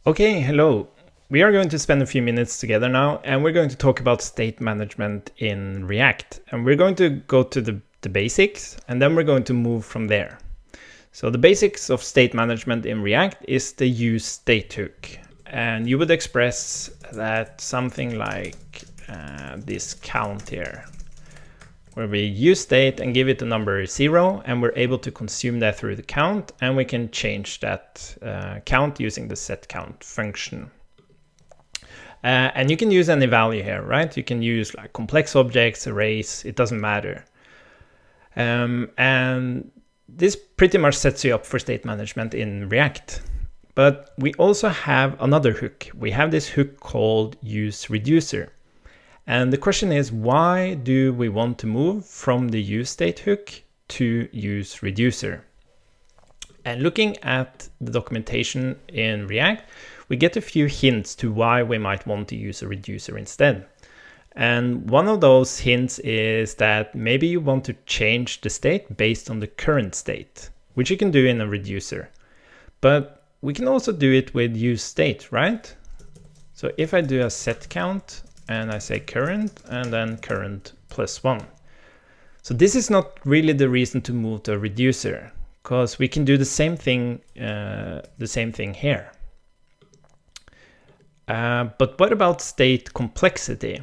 Okay, hello. We are going to spend a few minutes together now, and we're going to talk about state management in React. And we're going to go to the basics, and then we're going to move from there. So the basics of state management in React is the use state hook. And you would express that something like this count here, where we use state and give it the number 0, and we're able to consume that through the count, and we can change that count using the setCount function. And you can use any value here, right? You can use like complex objects, arrays, it doesn't matter. And this pretty much sets you up for state management in React. But we also have another hook. We have this hook called useReducer. And the question is, why do we want to move from the useState hook to useReducer? And looking at the documentation in React, we get a few hints to why we might want to use a reducer instead. And one of those hints is that maybe you want to change the state based on the current state, which you can do in a reducer. But we can also do it with useState, right? So if I do a setCount, and I say current, and then current plus 1. So this is not really the reason to move to a reducer, because we can do the same thing here. But what about state complexity?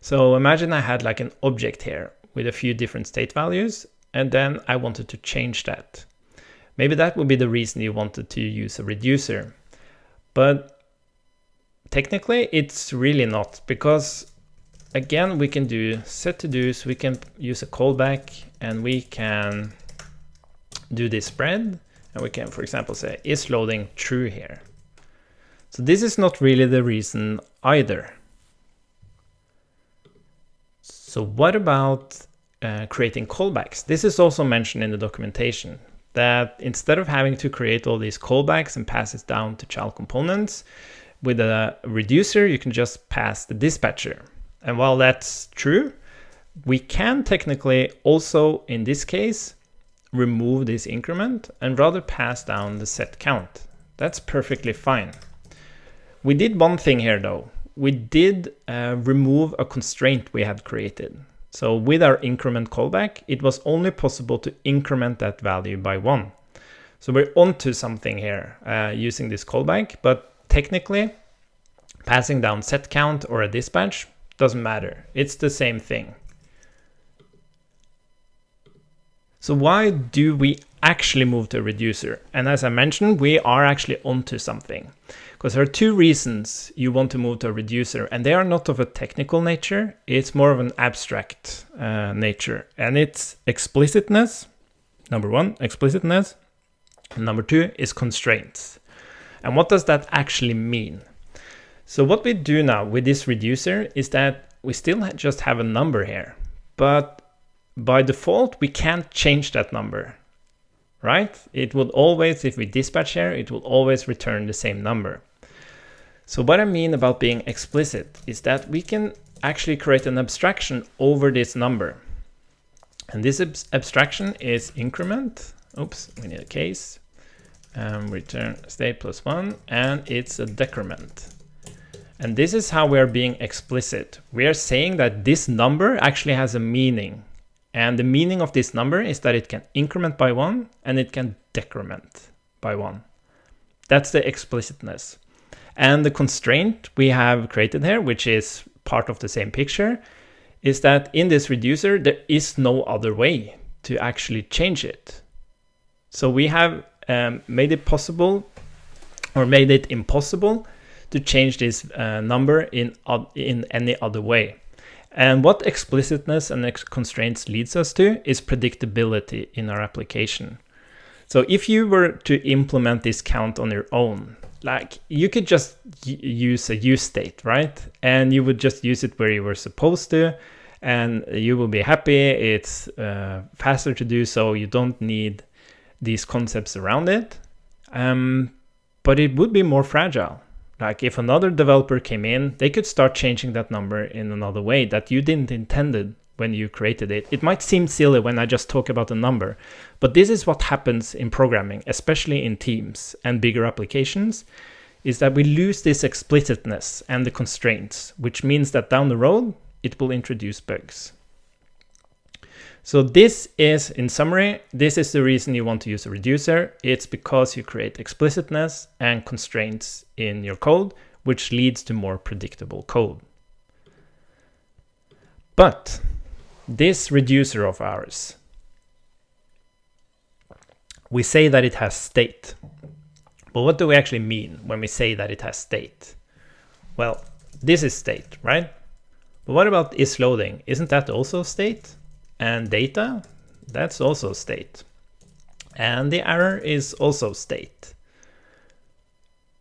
So imagine I had like an object here with a few different state values, and then I wanted to change that. Maybe that would be the reason you wanted to use a reducer. But technically, it's really not, because again, we can do setToDos, we can use a callback, and we can do this spread, and we can, for example, say is loading true here. So this is not really the reason either. So what about creating callbacks? This is also mentioned in the documentation, that instead of having to create all these callbacks and pass it down to child components, with a reducer, you can just pass the dispatcher. And while that's true, we can technically also, in this case, remove this increment and rather pass down the setCount. That's perfectly fine. We did one thing here though. We did remove a constraint we had created. So with our increment callback, it was only possible to increment that value by 1. So we're onto something here using this callback, but technically, passing down setCount or a dispatch doesn't matter. It's the same thing. So why do we actually move to a reducer? And as I mentioned, we are actually onto something. Because there are two reasons you want to move to a reducer, and they are not of a technical nature. It's more of an abstract nature. And it's explicitness. Number one, explicitness. And number two is constraints. And what does that actually mean? So what we do now with this reducer is that we still just have a number here, but by default, we can't change that number, right? It will always, if we dispatch here, it will always return the same number. So what I mean about being explicit is that we can actually create an abstraction over this number. And this abstraction is increment. Oops, we need a case. Return state plus 1, and it's a decrement. And this is how we are being explicit. We are saying that this number actually has a meaning. And the meaning of this number is that it can increment by 1 and it can decrement by 1. That's the explicitness. And the constraint we have created here, which is part of the same picture, is that in this reducer, there is no other way to actually change it. So we have made it possible, or made it impossible, to change this number in any other way. And what explicitness and constraints leads us to is predictability in our application. So if you were to implement this count on your own, like you could just use a use state, right? And you would just use it where you were supposed to, and you will be happy. It's faster to do so. You don't need these concepts around it. But it would be more fragile. Like if another developer came in, they could start changing that number in another way that you didn't intended when you created it. It might seem silly when I just talk about a number, but this is what happens in programming, especially in teams and bigger applications, is that we lose this explicitness and the constraints, which means that down the road, it will introduce bugs. So this is, in summary, this is the reason you want to use a reducer. It's because you create explicitness and constraints in your code, which leads to more predictable code. But this reducer of ours, we say that it has state. But what do we actually mean when we say that it has state? Well, this is state, right? But what about is loading? Isn't that also state? And data, that's also state. And the error is also state.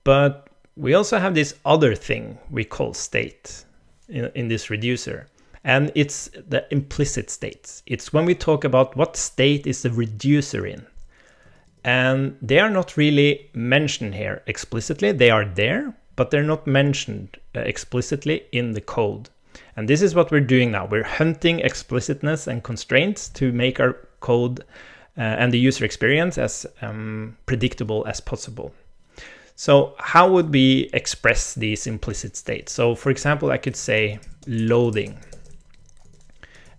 But we also have this other thing we call state in this reducer. And it's the implicit states. It's when we talk about what state is the reducer in. And they are not really mentioned here explicitly. They are there, but they're not mentioned explicitly in the code. And this is what we're doing now. We're hunting explicitness and constraints to make our code and the user experience as predictable as possible. So how would we express these implicit states? So for example, I could say loading.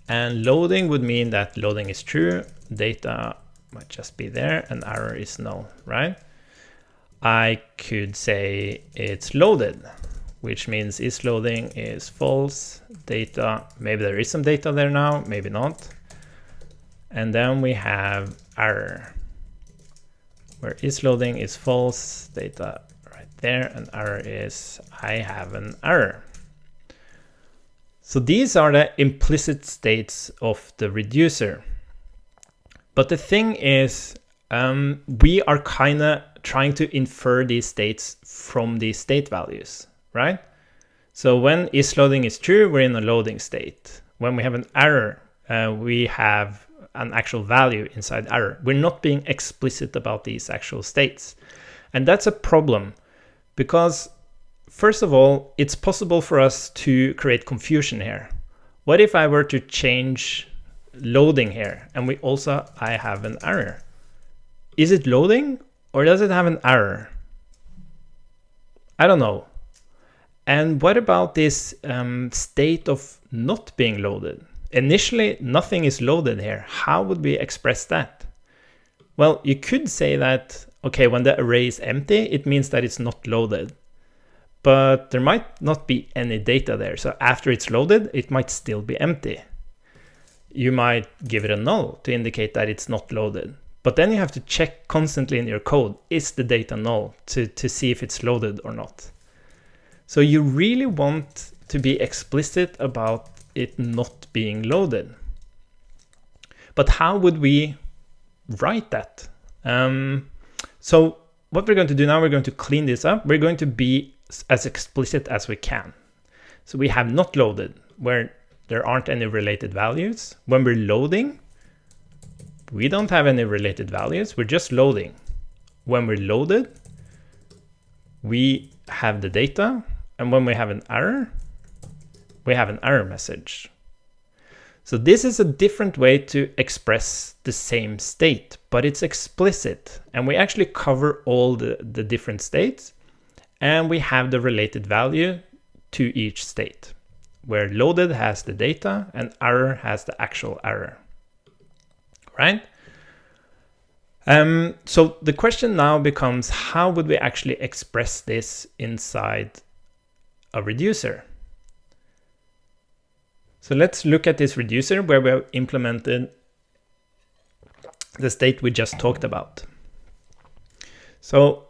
And loading would mean that loading is true, data might just be there, and error is null, right? I could say it's loaded, which means is loading is false, data, maybe there is some data there now, maybe not. And then we have error, where is loading is false, data right there, and error is I have an error. So these are the implicit states of the reducer. But the thing is, we are kind of trying to infer these states from these state values, right? So when is loading is true, we're in a loading state. When we have an error, we have an actual value inside error. We're not being explicit about these actual states. And that's a problem because, first of all, it's possible for us to create confusion here. What if I were to change loading here and I have an error? Is it loading or does it have an error? I don't know. And what about this state of not being loaded? Initially, nothing is loaded here. How would we express that? Well, you could say that, okay, when the array is empty, it means that it's not loaded. But there might not be any data there. So after it's loaded, it might still be empty. You might give it a null to indicate that it's not loaded. But then you have to check constantly in your code, is the data null, to see if it's loaded or not. So you really want to be explicit about it not being loaded. But how would we write that? So what we're going to do now, we're going to clean this up. We're going to be as explicit as we can. So we have not loaded, where there aren't any related values. When we're loading, we don't have any related values. We're just loading. When we're loaded, we have the data. And when we have an error, we have an error message. So this is a different way to express the same state, but it's explicit. And we actually cover all the different states. And we have the related value to each state, where loaded has the data and error has the actual error, right? So the question now becomes, how would we actually express this inside a reducer? So let's look at this reducer where we have implemented the state we just talked about. So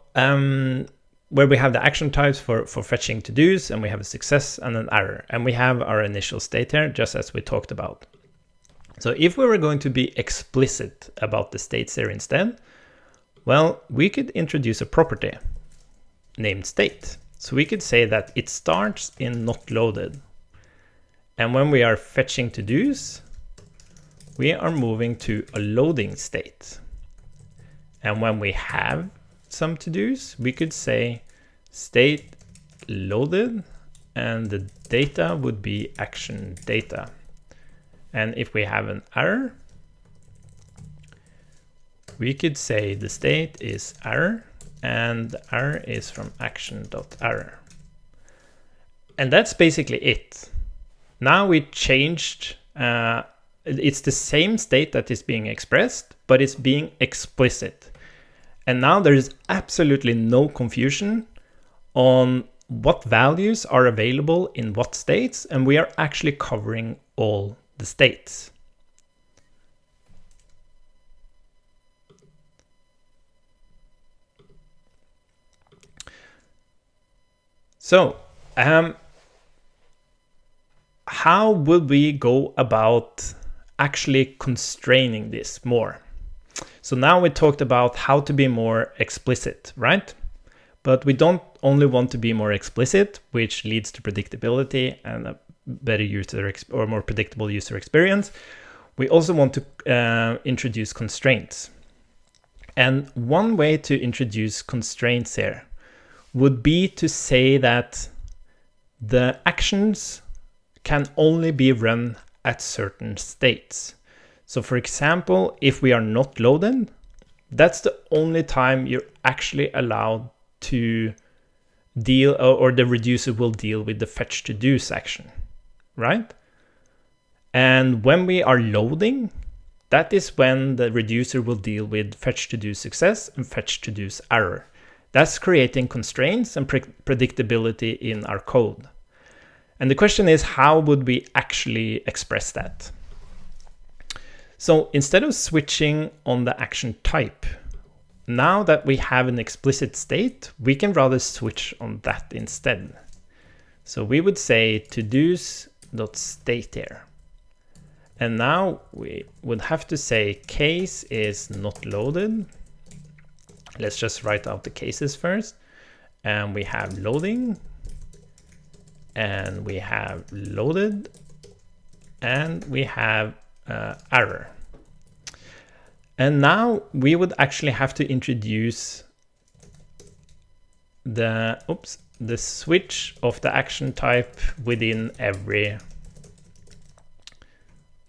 where we have the action types for fetching to-dos, and we have a success and an error. And we have our initial state here, just as we talked about. So if we were going to be explicit about the states here instead, well, we could introduce a property named state. So we could say that it starts in not loaded. And when we are fetching to-dos, we are moving to a loading state. And when we have some to-dos, we could say state loaded, and the data would be action data. And if we have an error, we could say the state is error, and the error is from action.error. And that's basically it. Now we changed, it's the same state that is being expressed, but it's being explicit. And now there is absolutely no confusion on what values are available in what states, and we are actually covering all the states. So, how would we go about actually constraining this more? So now we talked about how to be more explicit, right? But we don't only want to be more explicit, which leads to predictability and a better or more predictable user experience. We also want to introduce constraints. And one way to introduce constraints here would be to say that the actions can only be run at certain states. So for example, if we are not loaded, that's the only time you're actually allowed to deal, or the reducer will deal with the fetch to do's action, right? And when we are loading, that is when the reducer will deal with fetch to do success and fetch to do's error. That's creating constraints and predictability in our code. And the question is, how would we actually express that? So instead of switching on the action type, now that we have an explicit state, we can rather switch on that instead. So we would say todos.state here. And now we would have to say case is not loaded. Let's just write out the cases first. And we have loading, and we have loaded, and we have error. And now we would actually have to introduce the switch of the action type within every.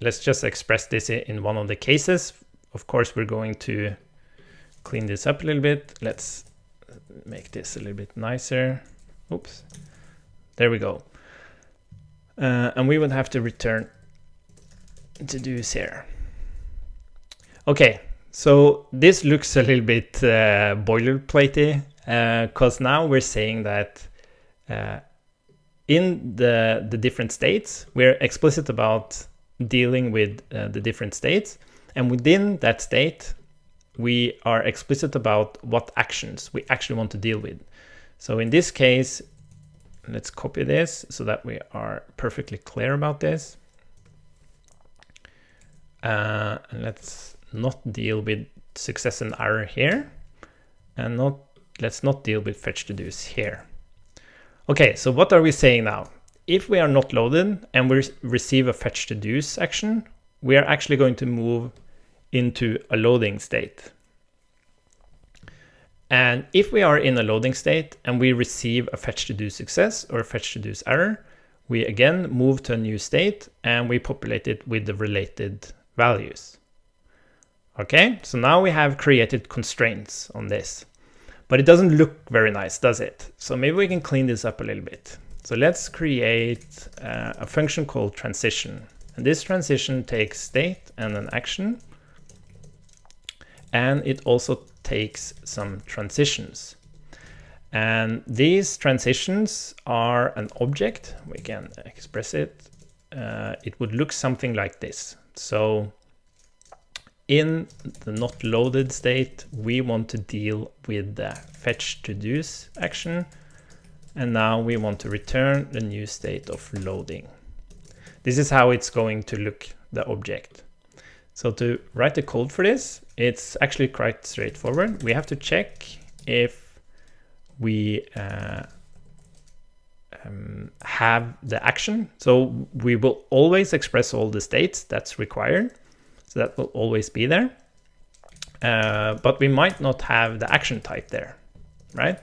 Let's just express this in one of the cases. Of course, we're going to clean this up a little bit. Let's make this a little bit nicer. Oops. There we go. And we would have to return to do's here. Okay, so this looks a little bit boilerplatey, because now we're saying that in the different states, we're explicit about dealing with the different states. And within that state, we are explicit about what actions we actually want to deal with. So in this case, let's copy this so that we are perfectly clear about this. And let's not deal with success and error here, and let's not deal with fetch to do's here. Okay, so what are we saying now? If we are not loaded and we receive a fetch to do's action, we are actually going to move into a loading state. And if we are in a loading state and we receive a fetch to do success or a fetch to do's error, we again move to a new state and we populate it with the related values. Okay, so now we have created constraints on this, but it doesn't look very nice, does it? So maybe we can clean this up a little bit. So let's create a function called transition. And this transition takes state and an action, and it also takes some transitions. And these transitions are an object. We can express it. It would look something like this. So in the not loaded state, we want to deal with the fetch to do's action. And now we want to return the new state of loading. This is how it's going to look, the object. So to write the code for this, it's actually quite straightforward. We have to check if we have the action. So we will always express all the states that's required. So that will always be there. But we might not have the action type there, right?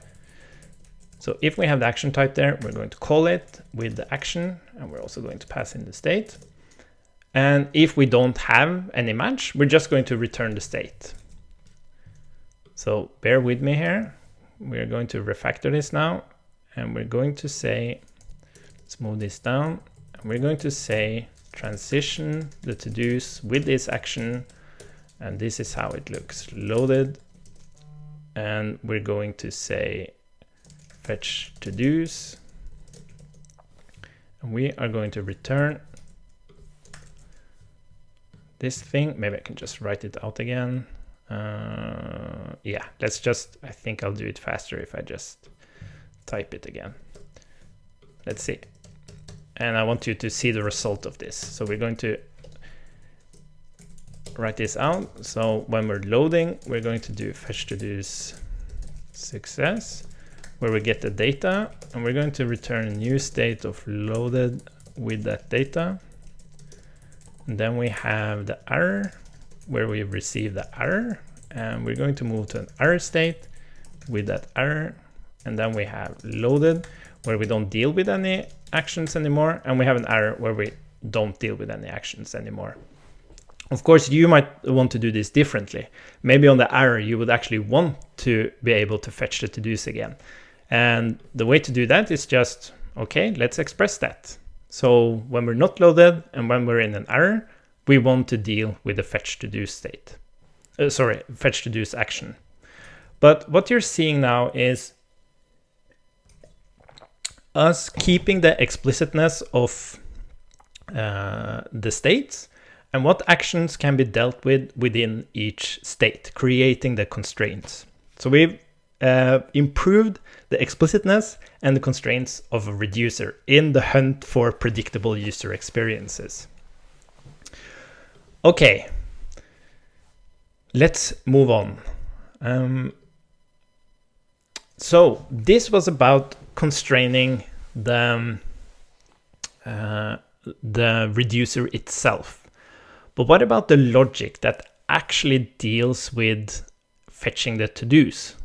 So if we have the action type there, we're going to call it with the action, and we're also going to pass in the state. And if we don't have any match, we're just going to return the state. So bear with me here. we're going to refactor this now, and we're going to say, let's move this down, and we're going to say transition the to-dos with this action, and this is how it looks loaded. And we're going to say fetch to-dos, and we are going to return this thing. Maybe I can just write it out again. Yeah, let's just, I think I'll do it faster if I just type it again. Let's see. And I want you to see the result of this. So we're going to write this out. So when we're loading, we're going to do fetch to-dos success, where we get the data, and we're going to return a new state of loaded with that data. And then we have the error, where we receive the error, and we're going to move to an error state with that error. And then we have loaded, where we don't deal with any actions anymore, and we have an error where we don't deal with any actions anymore. Of course, you might want to do this differently. Maybe on the error, you would actually want to be able to fetch the to-dos again. And the way to do that is just, okay, let's express that. So when we're not loaded and when we're in an error, we want to deal with the fetch to-dos state. Fetch to-dos action. But what you're seeing now is us keeping the explicitness of the states and what actions can be dealt with within each state, creating the constraints. So we've improved the explicitness and the constraints of a reducer in the hunt for predictable user experiences. Okay, let's move on. So this was about constraining the reducer itself. But what about the logic that actually deals with fetching the to-dos?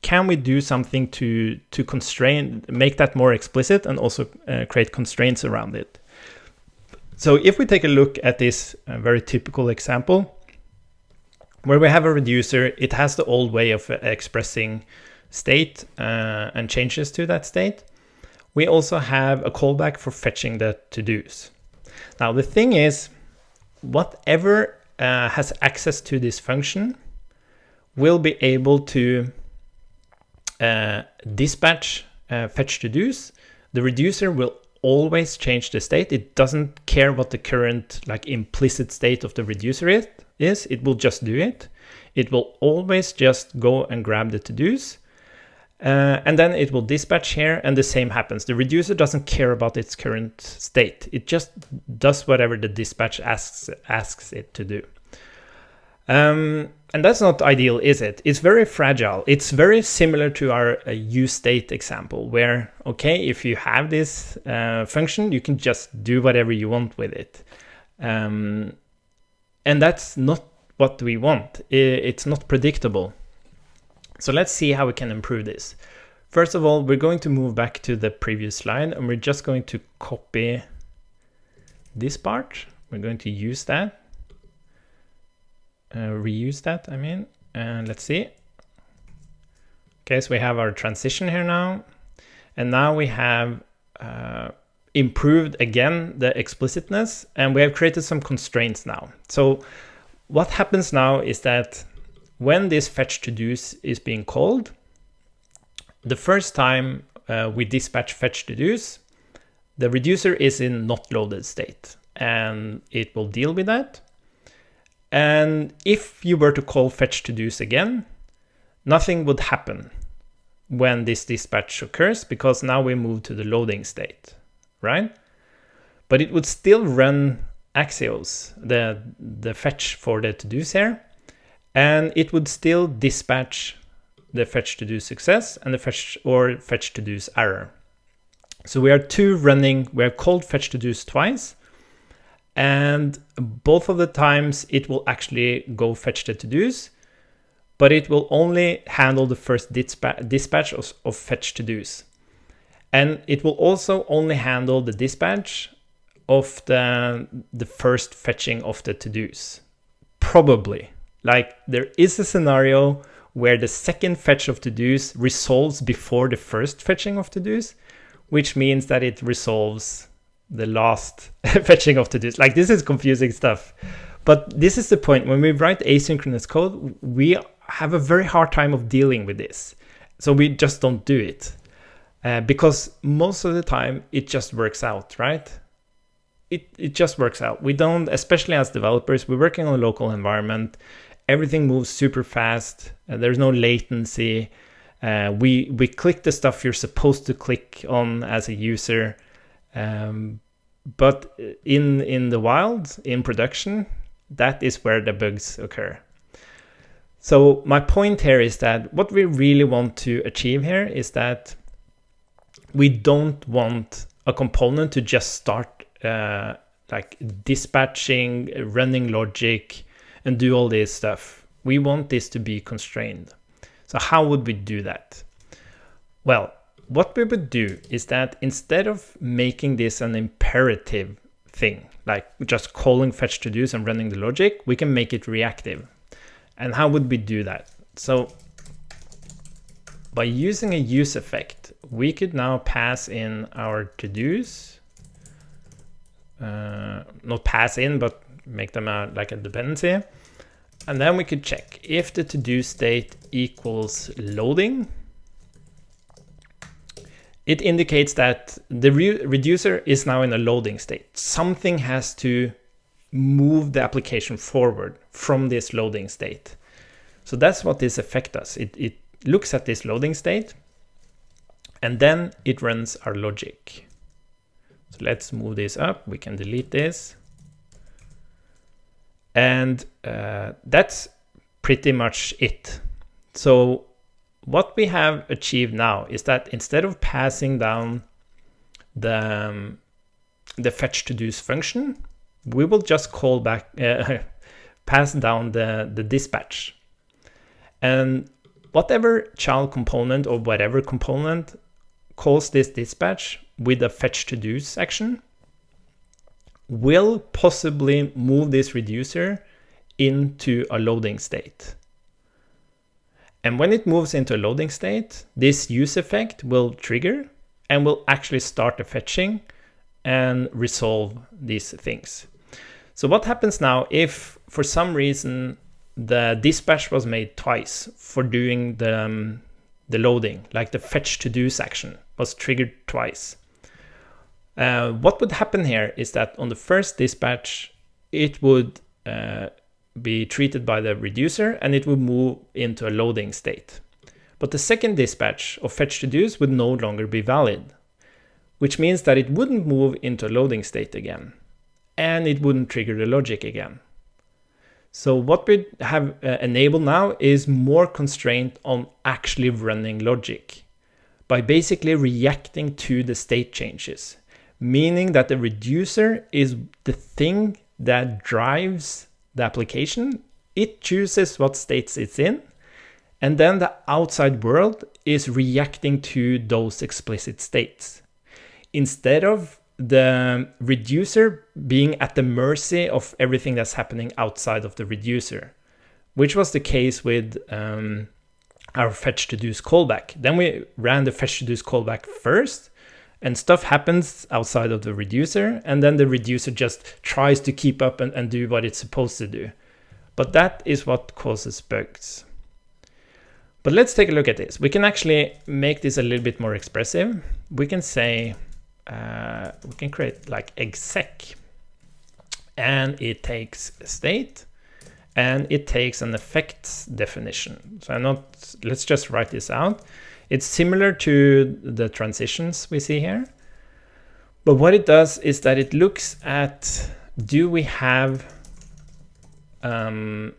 Can we do something to constrain, make that more explicit, and also create constraints around it? So if we take a look at this very typical example, where we have a reducer, it has the old way of expressing state and changes to that state. We also have a callback for fetching the to-dos. Now the thing is, whatever has access to this function will be able to dispatch fetch to-dos. The reducer will always change the state. It doesn't care what the current implicit state of the reducer is. It will just do it. It will always just go and grab the to-dos. And then it will dispatch here, and the same happens. The reducer doesn't care about its current state. It just does whatever the dispatch asks it to do. And that's not ideal, is it? It's very fragile. It's very similar to our useState example, where, okay, if you have this function, you can just do whatever you want with it. And that's not what we want. It's not predictable. So let's see how we can improve this. First of all, we're going to move back to the previous slide, and we're just going to copy this part. We're going to use that. Reuse that, I mean, and let's see. Okay, so we have our transition here now, and now we have improved again the explicitness, and we have created some constraints now. So what happens now is that when this fetch to-dos is being called, the first time we dispatch fetch to-dos, the reducer is in not loaded state, and it will deal with that. And if you were to call fetch to-dos again, nothing would happen when this dispatch occurs, because now we move to the loading state, right? But it would still run Axios, the fetch for the to-dos here, and it would still dispatch the fetch to-dos success and the fetch to-dos error. So we have called fetch to-dos twice, and both of the times it will actually go fetch the to-dos, but it will only handle the first dispatch of fetch to-dos. And it will also only handle the dispatch of the first fetching of the to-dos. Probably. Like, there is a scenario where the second fetch of to-dos resolves before the first fetching of to-dos, which means that it resolves the last fetching of to-dos. Like, this is confusing stuff. But this is the point. When we write asynchronous code, we have a very hard time of dealing with this. So we just don't do it. Because most of the time, it just works out, right? It just works out. We don't, especially as developers, we're working on a local environment. Everything moves super fast. There's no latency. We click the stuff you're supposed to click on as a user. But in the wild, in production, that is where the bugs occur. So my point here is that what we really want to achieve here is that we don't want a component to just start like dispatching, running logic, and do all this stuff. We want this to be constrained. So how would we do that? Well, what we would do is that instead of making this an imperative thing, like just calling fetch to-dos and running the logic, we can make it reactive. And how would we do that? So by using a use effect, we could now pass in our to-dos, not pass in, but make them like a dependency. And then we could check if the to-do state equals loading. It indicates that the reducer is now in a loading state. Something has to move the application forward from this loading state. So that's what this effect does. It looks at this loading state, and then it runs our logic. So let's move this up. We can delete this. And that's pretty much it. So what we have achieved now is that instead of passing down the fetch to-dos function, we will just call back, pass down the dispatch. And whatever child component or whatever component calls this dispatch with a fetch to-dos action will possibly move this reducer into a loading state. And when it moves into a loading state, this use effect will trigger and will actually start the fetching and resolve these things. So what happens now if for some reason the dispatch was made twice for doing the loading, like the fetch to-dos action was triggered twice? What would happen here is that on the first dispatch, it would be treated by the reducer and it would move into a loading state. But the second dispatch of fetch to-dos would no longer be valid, which means that it wouldn't move into a loading state again, and it wouldn't trigger the logic again. So what we have enabled now is more constraint on actually running logic by basically reacting to the state changes, meaning that the reducer is the thing that drives the application. It chooses what states it's in, and then the outside world is reacting to those explicit states. Instead of the reducer being at the mercy of everything that's happening outside of the reducer, which was the case with our fetch to-dos callback. Then we ran the fetch to-dos callback first, and stuff happens outside of the reducer, and then the reducer just tries to keep up and do what it's supposed to do. But that is what causes bugs. But let's take a look at this. We can actually make this a little bit more expressive. We can say, we can create like exec, and it takes a state, and it takes an effects definition. So let's just write this out. It's similar to the transitions we see here. But what it does is that it looks at, do we have an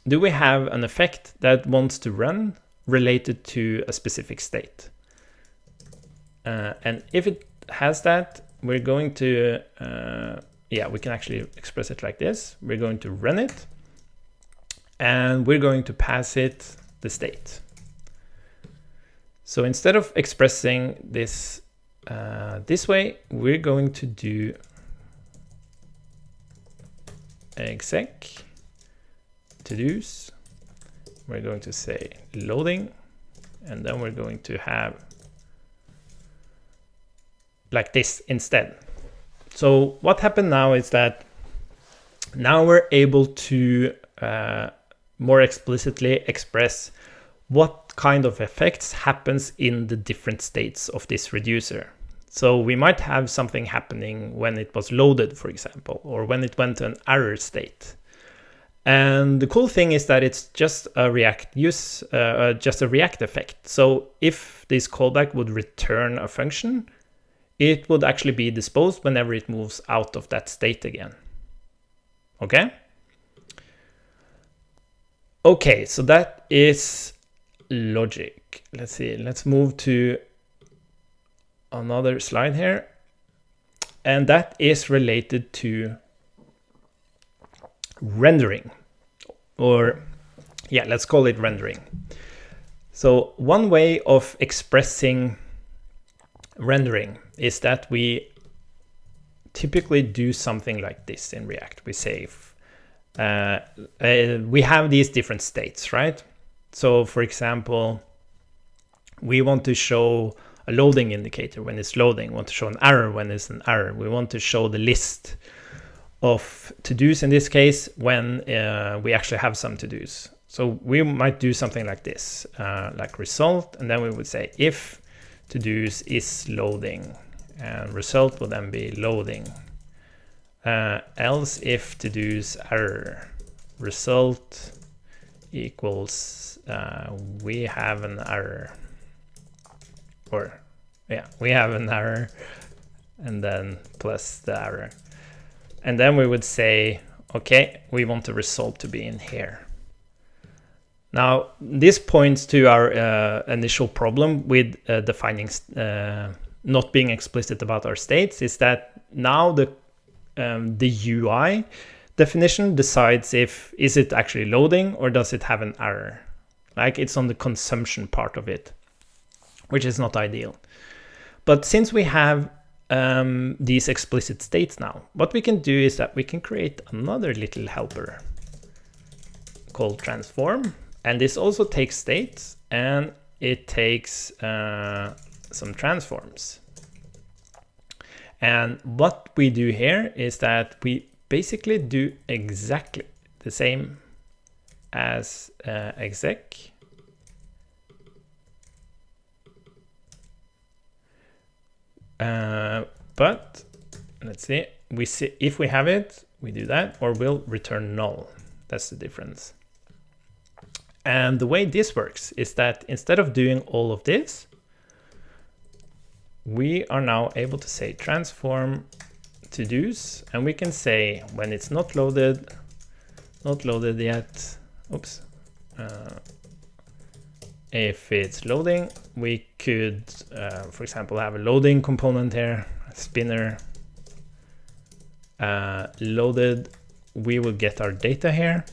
effect that wants to run related to a specific state? And if it has that, we're going to, we can actually express it like this. We're going to run it, and we're going to pass it the state. So instead of expressing this this way, we're going to do exec to-dos we're going to say loading, and then we're going to have like this instead. So what happened now is that now we're able to more explicitly express what kind of effects happens in the different states of this reducer. So we might have something happening when it was loaded, for example, or when it went to an error state. And the cool thing is that it's just a React effect. So if this callback would return a function, it would actually be disposed whenever it moves out of that state again. Okay? Okay, so that is logic. Let's see, let's move to another slide here. And that is related to rendering. Or, yeah, let's call it rendering. So one way of expressing rendering is that we typically do something like this in React. We say, we have these different states, right? So for example, we want to show a loading indicator when it's loading, we want to show an error when it's an error. We want to show the list of to-dos in this case when we actually have some to-dos. So we might do something like this, like result, and then we would say if to-dos is loading, and result will then be loading. Else if to-dos error, result equals we have an error, or yeah, we have an error, and then plus the error. And then we would say, okay, we want the result to be in here. Now, this points to our initial problem with defining, not being explicit about our states, is that now the UI definition decides is it actually loading or does it have an error. Like it's on the consumption part of it, which is not ideal. But since we have these explicit states now, what we can do is that we can create another little helper called transform. And this also takes states and it takes some transforms. And what we do here is that we basically do exactly the same as exec. But let's see, we see if we have it, we do that, or we'll return null. That's the difference. And the way this works is that instead of doing all of this, we are now able to say transform to-dos, and we can say when it's not loaded yet, oops, if it's loading, we could, for example, have a loading component here, spinner, loaded, we will get our data here.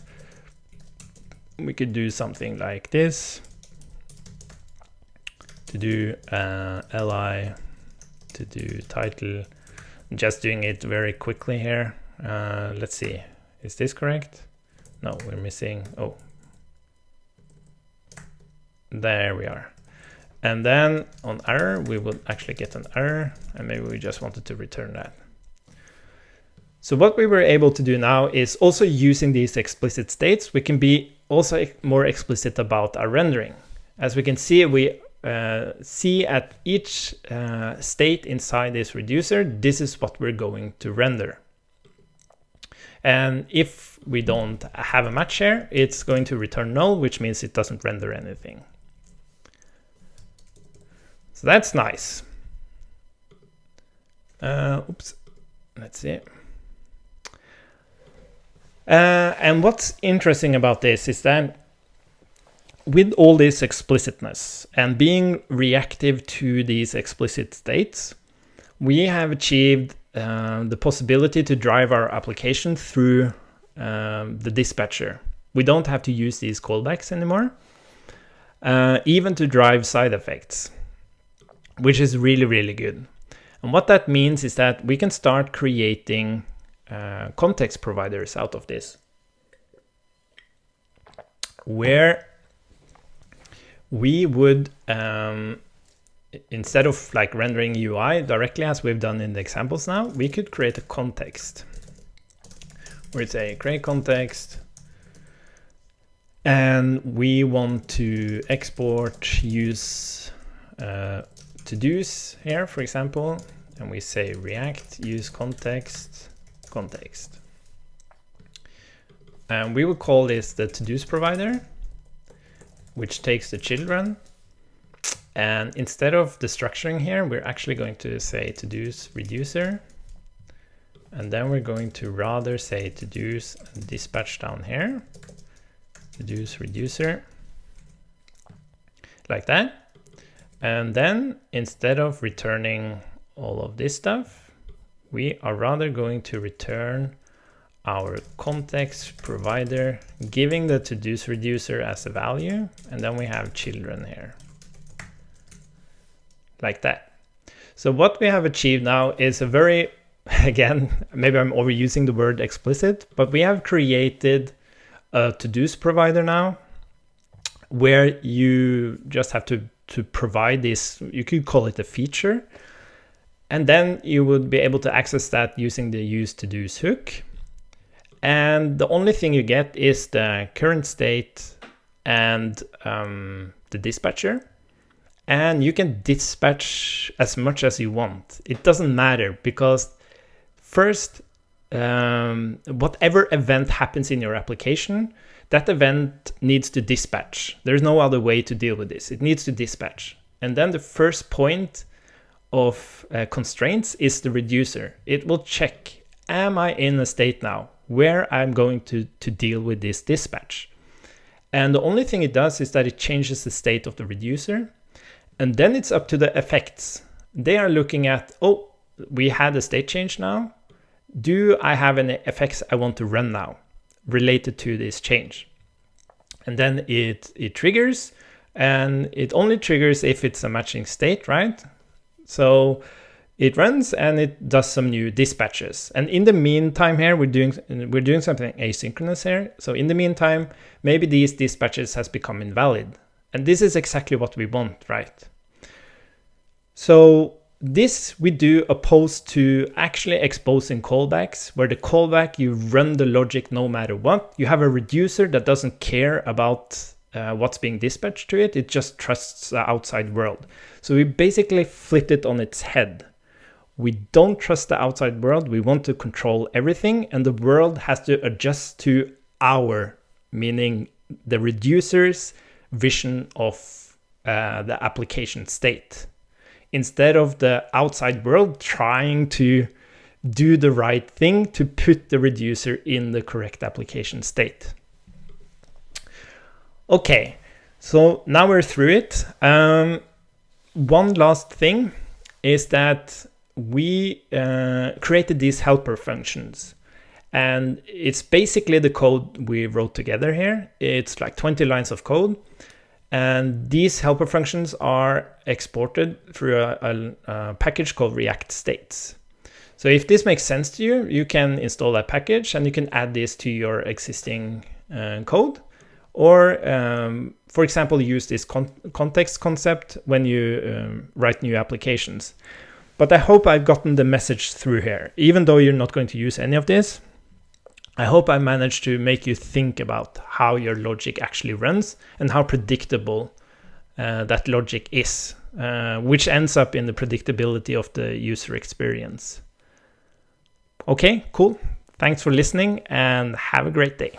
We could do something like this, to do li, to do title, just doing it very quickly here. Let's see, is this correct? No, we're missing, oh. There we are. And then on error, we will actually get an error, and maybe we just wanted to return that. So what we were able to do now is also using these explicit states, we can be also more explicit about our rendering. As we can see, we see at each state inside this reducer, this is what we're going to render. And if we don't have a match here, it's going to return null, which means it doesn't render anything. So that's nice. Oops, let's see. And what's interesting about this is that with all this explicitness and being reactive to these explicit states, we have achieved the possibility to drive our application through the dispatcher. We don't have to use these callbacks anymore, even to drive side effects, which is really, really good. And what that means is that we can start creating context providers out of this, where we would, instead of like rendering UI directly as we've done in the examples now, we could create a context. We'd say create context, and we want to export use to-dos here, for example, and we say React use context. And we will call this the to-dos provider, which takes the children. And instead of the structuring here, we're actually going to say to-dos reducer. And then we're going to rather say to-dos and dispatch down here. To-dos reducer, like that. And then instead of returning all of this stuff, we are rather going to return our context provider, giving the to-dos reducer as a value, and then we have children here, like that. So what we have achieved now is a very, again, maybe I'm overusing the word explicit, but we have created a to-dos provider now, where you just have to provide this, you could call it a feature, and then you would be able to access that using the use to-dos hook. And the only thing you get is the current state and the dispatcher. And you can dispatch as much as you want. It doesn't matter, because first, whatever event happens in your application, that event needs to dispatch. There's no other way to deal with this. It needs to dispatch. And then the first point of constraints is the reducer. It will check, am I in a state now where I'm going to deal with this dispatch? And the only thing it does is that it changes the state of the reducer. And then it's up to the effects. They are looking at, oh, we had a state change now. Do I have any effects I want to run now related to this change? And then it triggers, and it only triggers if it's a matching state, right? So it runs and it does some new dispatches. And in the meantime here, we're doing something asynchronous here. So in the meantime, maybe these dispatches has become invalid. And this is exactly what we want, right? So this we do opposed to actually exposing callbacks, where the callback, you run the logic no matter what. You have a reducer that doesn't care about what's being dispatched to it. It just trusts the outside world. So we basically flipped it on its head. We don't trust the outside world. We want to control everything, and the world has to adjust to our, meaning the reducer's vision of the application state, instead of the outside world trying to do the right thing to put the reducer in the correct application state. Okay, so now we're through it. One last thing is that we created these helper functions. And it's basically the code we wrote together here. It's like 20 lines of code. And these helper functions are exported through a package called React States. So if this makes sense to you, you can install that package and you can add this to your existing code. Or, for example, use this context concept when you write new applications. But I hope I've gotten the message through here. Even though you're not going to use any of this, I hope I managed to make you think about how your logic actually runs and how predictable that logic is, which ends up in the predictability of the user experience. Okay, cool. Thanks for listening and have a great day.